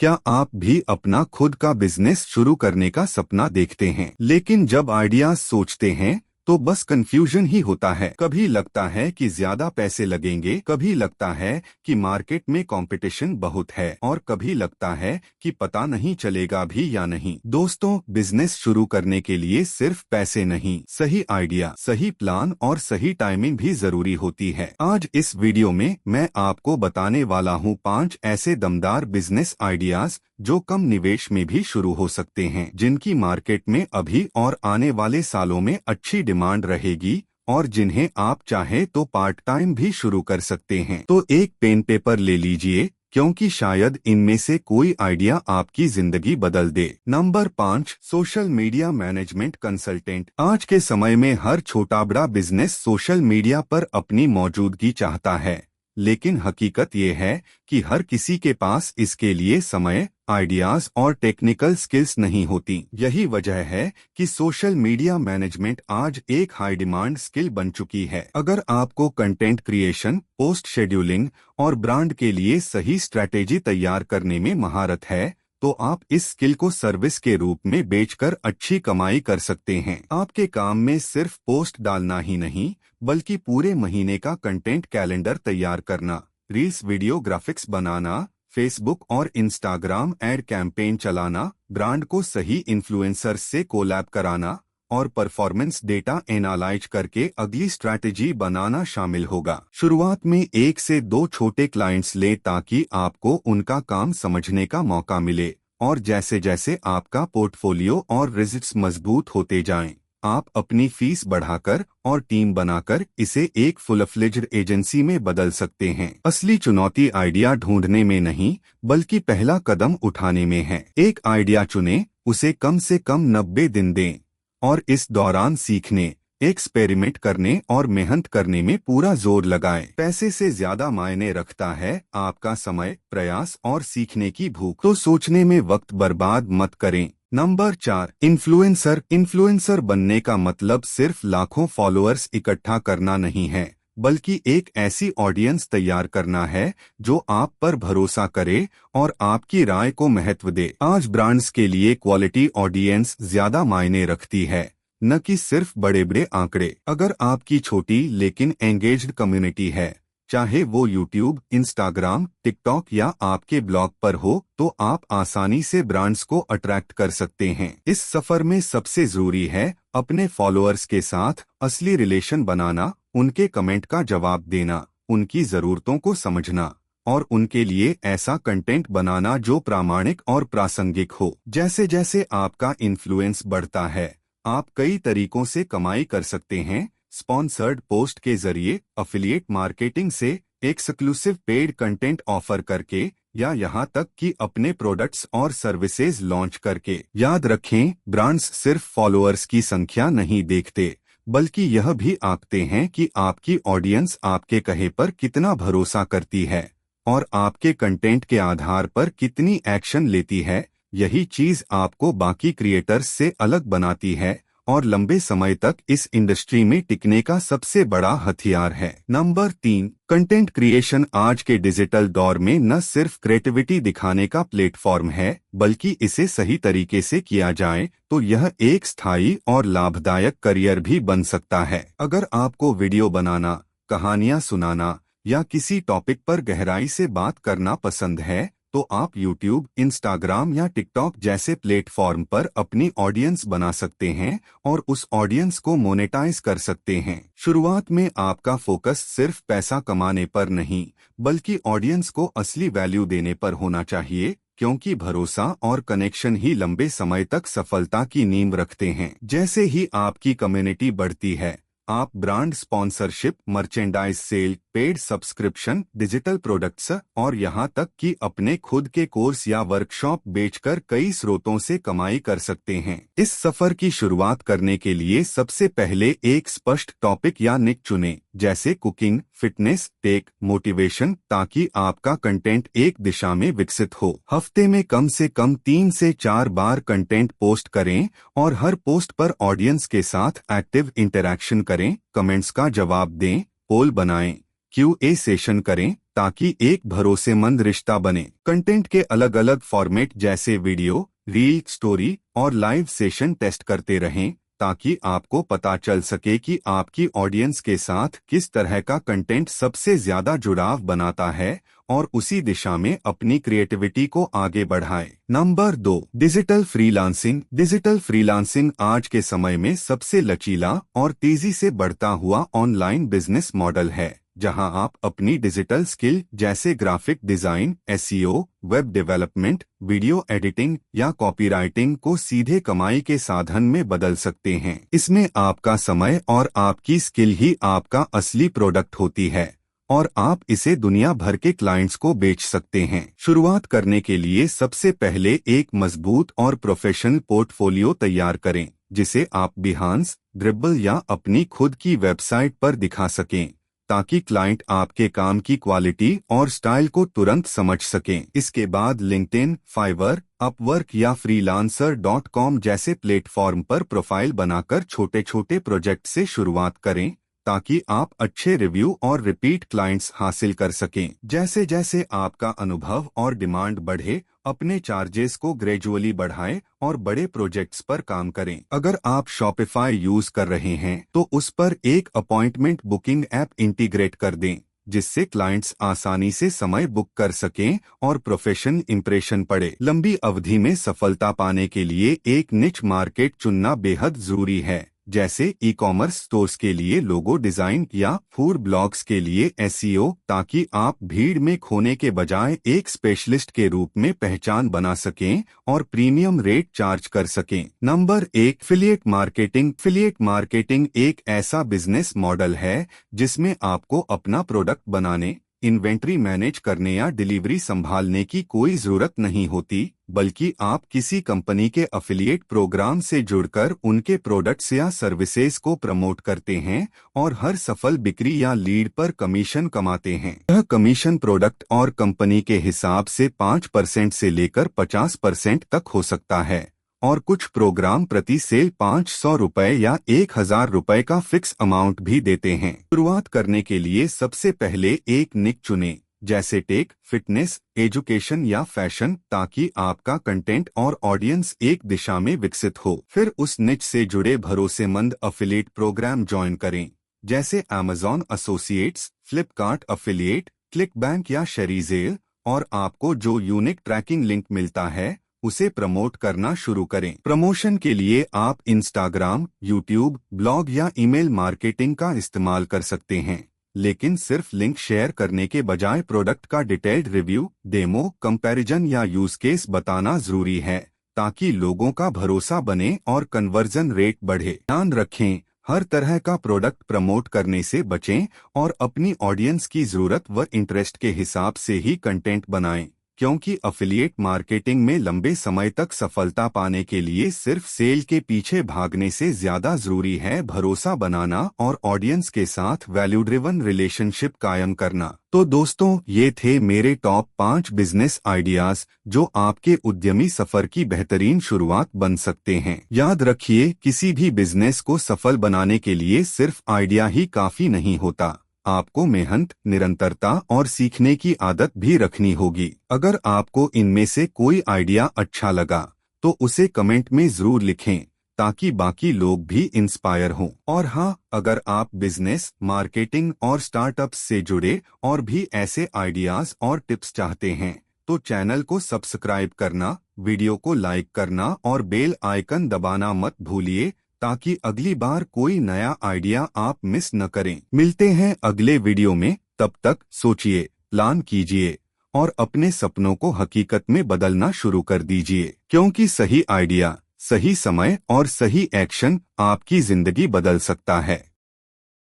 क्या आप भी अपना खुद का बिजनेस शुरू करने का सपना देखते हैं, लेकिन जब आइडियाज सोचते हैं तो बस कंफ्यूजन ही होता है। कभी लगता है कि ज्यादा पैसे लगेंगे, कभी लगता है कि मार्केट में कंपटीशन बहुत है, और कभी लगता है कि पता नहीं चलेगा भी या नहीं। दोस्तों, बिजनेस शुरू करने के लिए सिर्फ पैसे नहीं, सही आइडिया, सही प्लान और सही टाइमिंग भी जरूरी होती है। आज इस वीडियो में मैं आपको बताने वाला हूँ 5 ऐसे दमदार बिजनेस आइडियाज जो कम निवेश में भी शुरू हो सकते हैं, जिनकी मार्केट में अभी और आने वाले सालों में अच्छी डिमांड रहेगी और जिन्हें आप चाहे तो पार्ट टाइम भी शुरू कर सकते हैं। तो एक पेन पेपर ले लीजिए, क्योंकि शायद इनमें से कोई आइडिया आपकी जिंदगी बदल दे। नंबर 5, सोशल मीडिया मैनेजमेंट कंसल्टेंट। आज के समय में हर छोटा बड़ा बिजनेस सोशल मीडिया पर अपनी मौजूदगी चाहता है, लेकिन हकीकत ये है कि हर किसी के पास इसके लिए समय, आइडियाज और टेक्निकल स्किल्स नहीं होती। यही वजह है कि सोशल मीडिया मैनेजमेंट आज एक हाई डिमांड स्किल बन चुकी है। अगर आपको कंटेंट क्रिएशन, पोस्ट शेड्यूलिंग और ब्रांड के लिए सही स्ट्रैटेजी तैयार करने में महारत है, तो आप इस स्किल को सर्विस के रूप में बेचकर अच्छी कमाई कर सकते हैं। आपके काम में सिर्फ पोस्ट डालना ही नहीं, बल्कि पूरे महीने का कंटेंट कैलेंडर तैयार करना, रील्स, वीडियो, ग्राफिक्स बनाना, फेसबुक और इंस्टाग्राम एड कैंपेन चलाना, ब्रांड को सही इन्फ्लुएंसर्स से कोलैब कराना और परफॉर्मेंस डेटा एनालाइज करके अगली स्ट्रैटेजी बनाना शामिल होगा। शुरुआत में 1 से 2 छोटे क्लाइंट्स ले, ताकि आपको उनका काम समझने का मौका मिले, और जैसे जैसे आपका पोर्टफोलियो और रिजल्ट्स मजबूत होते जाएं, आप अपनी फीस बढ़ाकर और टीम बनाकर इसे एक फुल फ्लेज्ड एजेंसी में बदल सकते हैं। असली चुनौती आइडिया ढूंढने में नहीं, बल्कि पहला कदम उठाने में है। एक आइडिया चुनें, उसे कम से कम 90 दिन दें और इस दौरान सीखने, एक्सपेरिमेंट करने और मेहनत करने में पूरा जोर लगाएं। पैसे से ज्यादा मायने रखता है आपका समय, प्रयास और सीखने की भूख। तो सोचने में वक्त बर्बाद मत करें। Number 4, influencer. इन्फ्लुएंसर बनने का मतलब सिर्फ लाखों फॉलोअर्स इकट्ठा करना नहीं है, बल्कि एक ऐसी ऑडियंस तैयार करना है जो आप पर भरोसा करे और आपकी राय को महत्व दे। आज ब्रांड्स के लिए क्वालिटी ऑडियंस ज्यादा मायने रखती है, न कि सिर्फ बड़े बड़े आंकड़े। अगर आपकी छोटी लेकिन एंगेज्ड कम्युनिटी है, चाहे वो यूट्यूब, इंस्टाग्राम, टिकटॉक या आपके ब्लॉग पर हो, तो आप आसानी से ब्रांड्स को अट्रैक्ट कर सकते हैं। इस सफर में सबसे जरूरी है अपने फॉलोअर्स के साथ असली रिलेशन बनाना, उनके कमेंट का जवाब देना, उनकी जरूरतों को समझना और उनके लिए ऐसा कंटेंट बनाना जो प्रामाणिक और प्रासंगिक हो। जैसे जैसे आपका इन्फ्लुएंस बढ़ता है, आप कई तरीकों से कमाई कर सकते हैं। स्पॉन्सर्ड पोस्ट के जरिए, अफिलिएट मार्केटिंग से, एक्सक्लूसिव पेड कंटेंट ऑफर करके, या यहाँ तक कि अपने प्रोडक्ट्स और सर्विसेज लॉन्च करके। याद रखें, ब्रांड्स सिर्फ फॉलोअर्स की संख्या नहीं देखते, बल्कि यह भी आंकते हैं कि आपकी ऑडियंस आपके कहे पर कितना भरोसा करती है और आपके कंटेंट के आधार पर कितनी एक्शन लेती है। यही चीज आपको बाकी क्रिएटर्स से अलग बनाती है और लंबे समय तक इस इंडस्ट्री में टिकने का सबसे बड़ा हथियार है। नंबर 3, कंटेंट क्रिएशन आज के डिजिटल दौर में न सिर्फ क्रिएटिविटी दिखाने का प्लेटफॉर्म है, बल्कि इसे सही तरीके से किया जाए तो यह एक स्थायी और लाभदायक करियर भी बन सकता है। अगर आपको वीडियो बनाना, कहानियां सुनाना या किसी टॉपिक पर गहराई से बात करना पसंद है, तो आप YouTube, इंस्टाग्राम या टिकटॉक जैसे प्लेटफॉर्म पर अपनी ऑडियंस बना सकते हैं और उस ऑडियंस को मोनेटाइज कर सकते हैं। शुरुआत में आपका फोकस सिर्फ पैसा कमाने पर नहीं, बल्कि ऑडियंस को असली वैल्यू देने पर होना चाहिए, क्योंकि भरोसा और कनेक्शन ही लंबे समय तक सफलता की नींव रखते हैं। जैसे ही आपकी कम्युनिटी बढ़ती है, आप brand sponsorship, merchandise sale, paid subscription, digital products और यहाँ तक कि अपने खुद के कोर्स या वर्कशॉप बेचकर कई स्रोतों से कमाई कर सकते हैं। इस सफर की शुरुआत करने के लिए सबसे पहले एक स्पष्ट टॉपिक या निक चुनें, जैसे कुकिंग, फिटनेस, टेक, मोटिवेशन, ताकि आपका कंटेंट एक दिशा में विकसित हो। हफ्ते में कम से कम 3 से 4 बार कंटेंट पोस्ट करें और हर पोस्ट पर ऑडियंस के साथ एक्टिव इंटरैक्शन करें, कमेंट्स का जवाब दें, पोल बनाएं QA सेशन करें ताकि एक भरोसेमंद रिश्ता बने। कंटेंट के अलग अलग फॉर्मेट जैसे वीडियो, रील, स्टोरी और लाइव सेशन टेस्ट करते रहें ताकि आपको पता चल सके कि आपकी ऑडियंस के साथ किस तरह का कंटेंट सबसे ज्यादा जुड़ाव बनाता है और उसी दिशा में अपनी क्रिएटिविटी को आगे बढ़ाएं। Number 2, digital freelancing. Digital freelancing आज के समय में सबसे लचीला और तेजी से बढ़ता हुआ ऑनलाइन बिजनेस मॉडल है, जहां आप अपनी डिजिटल स्किल जैसे graphic design, SEO, web development, video editing या कॉपीराइटिंग को सीधे कमाई के साधन में बदल सकते हैं। इसमें आपका समय और आपकी स्किल ही आपका असली प्रोडक्ट होती है और आप इसे दुनिया भर के क्लाइंट्स को बेच सकते हैं। शुरुआत करने के लिए सबसे पहले एक मजबूत और प्रोफेशनल पोर्टफोलियो तैयार करें, जिसे आप बिहांस, ड्रिबल या अपनी खुद की वेबसाइट पर दिखा सकें, ताकि क्लाइंट आपके काम की क्वालिटी और स्टाइल को तुरंत समझ सकें। इसके बाद लिंक्डइन, फाइवर, अपवर्क या freelancer.com जैसे प्लेटफॉर्म पर प्रोफाइल बनाकर छोटे छोटे प्रोजेक्ट से शुरुआत करें, ताकि आप अच्छे रिव्यू और रिपीट क्लाइंट्स हासिल कर सकें। जैसे जैसे आपका अनुभव और डिमांड बढ़े, अपने चार्जेस को ग्रेजुअली बढ़ाएं और बड़े प्रोजेक्ट्स पर काम करें। अगर आप शॉपिफाई यूज कर रहे हैं तो उस पर एक अपॉइंटमेंट बुकिंग ऐप इंटीग्रेट कर दें, जिससे क्लाइंट्स आसानी से समय बुक कर सकें और प्रोफेशनल इंप्रेशन पड़े। लंबी अवधि में सफलता पाने के लिए एक निच मार्केट चुनना बेहद जरूरी है, जैसे ई-कॉमर्स स्टोर्स के लिए लोगो डिजाइन या फूड ब्लॉग्स के लिए SEO, ताकि आप भीड़ में खोने के बजाय एक स्पेशलिस्ट के रूप में पहचान बना सकें और प्रीमियम रेट चार्ज कर सकें। Number 1, affiliate marketing. Affiliate marketing एक ऐसा बिजनेस मॉडल है जिसमें आपको अपना प्रोडक्ट बनाने, इन्वेंट्री मैनेज करने या डिलीवरी संभालने की कोई जरूरत नहीं होती, बल्कि आप किसी कंपनी के अफिलिएट प्रोग्राम से जुड़कर उनके प्रोडक्ट्स या सर्विसेज को प्रमोट करते हैं और हर सफल बिक्री या लीड पर कमीशन कमाते हैं। यह कमीशन प्रोडक्ट और कंपनी के हिसाब से 5% से लेकर 50% तक हो सकता है और कुछ प्रोग्राम प्रति सेल 500 रुपए या 1000 रुपए का फिक्स अमाउंट भी देते हैं। शुरुआत करने के लिए सबसे पहले एक निक चुनें, जैसे टेक, फिटनेस, एजुकेशन या फैशन, ताकि आपका कंटेंट और ऑडियंस एक दिशा में विकसित हो। फिर उस निच से जुड़े भरोसेमंद अफिलिएट प्रोग्राम ज्वाइन करें, जैसे Amazon associates, Flipkart affiliate, ClickBank या शेरीजेल, और आपको जो यूनिक ट्रैकिंग लिंक मिलता है उसे प्रमोट करना शुरू करें। प्रमोशन के लिए आप इंस्टाग्राम, यूट्यूब, ब्लॉग या ईमेल मार्केटिंग का इस्तेमाल कर सकते हैं, लेकिन सिर्फ लिंक शेयर करने के बजाय प्रोडक्ट का डिटेल्ड रिव्यू, डेमो, कंपैरिजन या यूज केस बताना जरूरी है, ताकि लोगों का भरोसा बने और कन्वर्जन रेट बढ़े। ध्यान रखें, हर तरह का प्रोडक्ट प्रमोट करने से बचें और अपनी ऑडियंस की जरूरत व इंटरेस्ट के हिसाब से ही कंटेंट बनाएं, क्योंकि अफिलिएट मार्केटिंग में लंबे समय तक सफलता पाने के लिए सिर्फ सेल के पीछे भागने से ज्यादा जरूरी है भरोसा बनाना और ऑडियंस के साथ वैल्यू ड्रिवन रिलेशनशिप कायम करना। तो दोस्तों, ये थे मेरे टॉप 5 बिजनेस आइडियाज जो आपके उद्यमी सफर की बेहतरीन शुरुआत बन सकते हैं। याद रखिए, किसी भी बिजनेस को सफल बनाने के लिए सिर्फ आइडिया ही काफी नहीं होता, आपको मेहनत, निरंतरता और सीखने की आदत भी रखनी होगी। अगर आपको इनमें से कोई आइडिया अच्छा लगा तो उसे कमेंट में जरूर लिखें, ताकि बाकी लोग भी इंस्पायर हों। और हाँ, अगर आप बिजनेस, मार्केटिंग और स्टार्टअप्स से जुड़े और भी ऐसे आइडियाज और टिप्स चाहते हैं तो चैनल को सब्सक्राइब करना, वीडियो को लाइक करना और बेल आइकन दबाना मत भूलिए, ताकि अगली बार कोई नया आइडिया आप मिस न करें। मिलते हैं अगले वीडियो में, तब तक सोचिए, प्लान कीजिए और अपने सपनों को हकीकत में बदलना शुरू कर दीजिए, क्योंकि सही आइडिया, सही समय और सही एक्शन आपकी जिंदगी बदल सकता है।